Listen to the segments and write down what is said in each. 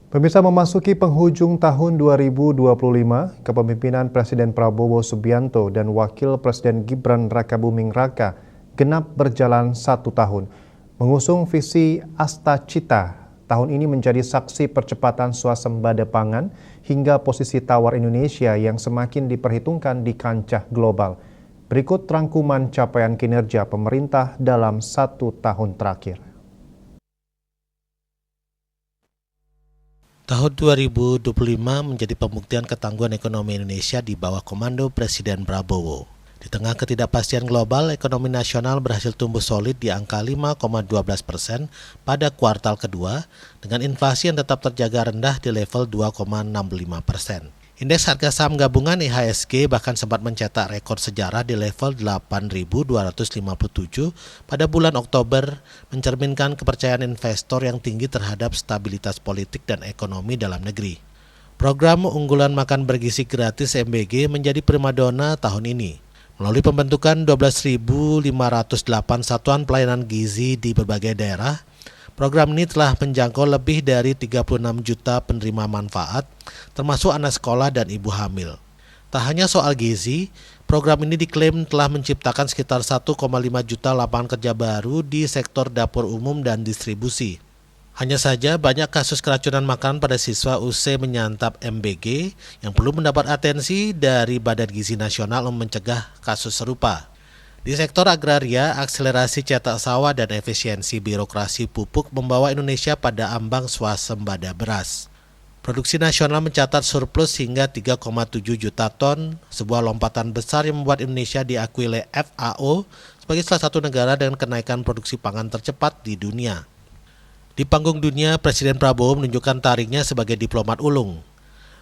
Pemirsa, memasuki penghujung tahun 2025, kepemimpinan Presiden Prabowo Subianto dan Wakil Presiden Gibran Rakabuming Raka genap berjalan 1 tahun. Mengusung visi Asta Cita, tahun ini menjadi saksi percepatan swasembada pangan hingga posisi tawar Indonesia yang semakin diperhitungkan di kancah global. Berikut rangkuman capaian kinerja pemerintah dalam 1 tahun terakhir. Tahun 2025 menjadi pembuktian ketangguhan ekonomi Indonesia di bawah komando Presiden Prabowo. Di tengah ketidakpastian global, ekonomi nasional berhasil tumbuh solid di angka 5,12% pada kuartal kedua, dengan inflasi yang tetap terjaga rendah di level 2,65%. Indeks harga saham gabungan IHSG bahkan sempat mencetak rekor sejarah di level 8.257 pada bulan Oktober, mencerminkan kepercayaan investor yang tinggi terhadap stabilitas politik dan ekonomi dalam negeri. Program unggulan makan bergizi gratis MBG menjadi primadona tahun ini. Melalui pembentukan 12.508 satuan pelayanan gizi di berbagai daerah, program ini telah menjangkau lebih dari 36 juta penerima manfaat, termasuk anak sekolah dan ibu hamil. Tak hanya soal gizi, program ini diklaim telah menciptakan sekitar 1,5 juta lapangan kerja baru di sektor dapur umum dan distribusi. Hanya saja banyak kasus keracunan makanan pada siswa usai menyantap MBG yang perlu mendapat atensi dari Badan Gizi Nasional untuk mencegah kasus serupa. Di sektor agraria, akselerasi cetak sawah dan efisiensi birokrasi pupuk membawa Indonesia pada ambang swasembada beras. Produksi nasional mencatat surplus hingga 3,7 juta ton, sebuah lompatan besar yang membuat Indonesia diakui oleh FAO sebagai salah satu negara dengan kenaikan produksi pangan tercepat di dunia. Di panggung dunia, Presiden Prabowo menunjukkan tariknya sebagai diplomat ulung.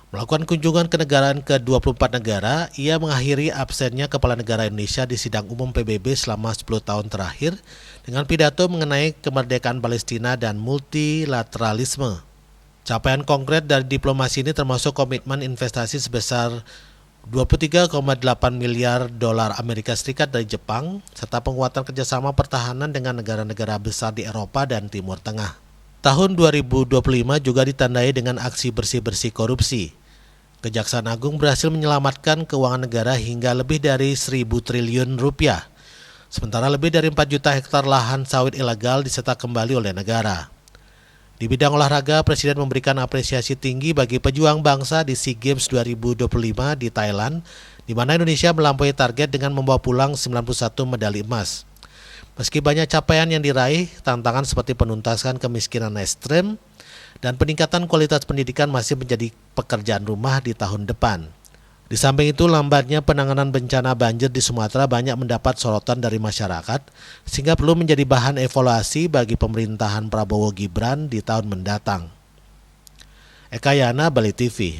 Melakukan kunjungan kenegaraan ke 24 negara, ia mengakhiri absennya Kepala Negara Indonesia di sidang umum PBB selama 10 tahun terakhir dengan pidato mengenai kemerdekaan Palestina dan multilateralisme. Capaian konkret dari diplomasi ini termasuk komitmen investasi sebesar 23,8 miliar dolar Amerika Serikat dari Jepang, serta penguatan kerjasama pertahanan dengan negara-negara besar di Eropa dan Timur Tengah. Tahun 2025 juga ditandai dengan aksi bersih-bersih korupsi. Kejaksaan Agung berhasil menyelamatkan keuangan negara hingga lebih dari 1.000 triliun rupiah. Sementara lebih dari 4 juta hektar lahan sawit ilegal disita kembali oleh negara. Di bidang olahraga, Presiden memberikan apresiasi tinggi bagi pejuang bangsa di SEA Games 2025 di Thailand, di mana Indonesia melampaui target dengan membawa pulang 91 medali emas. Meski banyak capaian yang diraih, tantangan seperti penuntasan kemiskinan ekstrem dan peningkatan kualitas pendidikan masih menjadi pekerjaan rumah di tahun depan. Di samping itu, lambatnya penanganan bencana banjir di Sumatera banyak mendapat sorotan dari masyarakat, sehingga perlu menjadi bahan evaluasi bagi pemerintahan Prabowo Gibran di tahun mendatang. Eka Yana, Bali TV.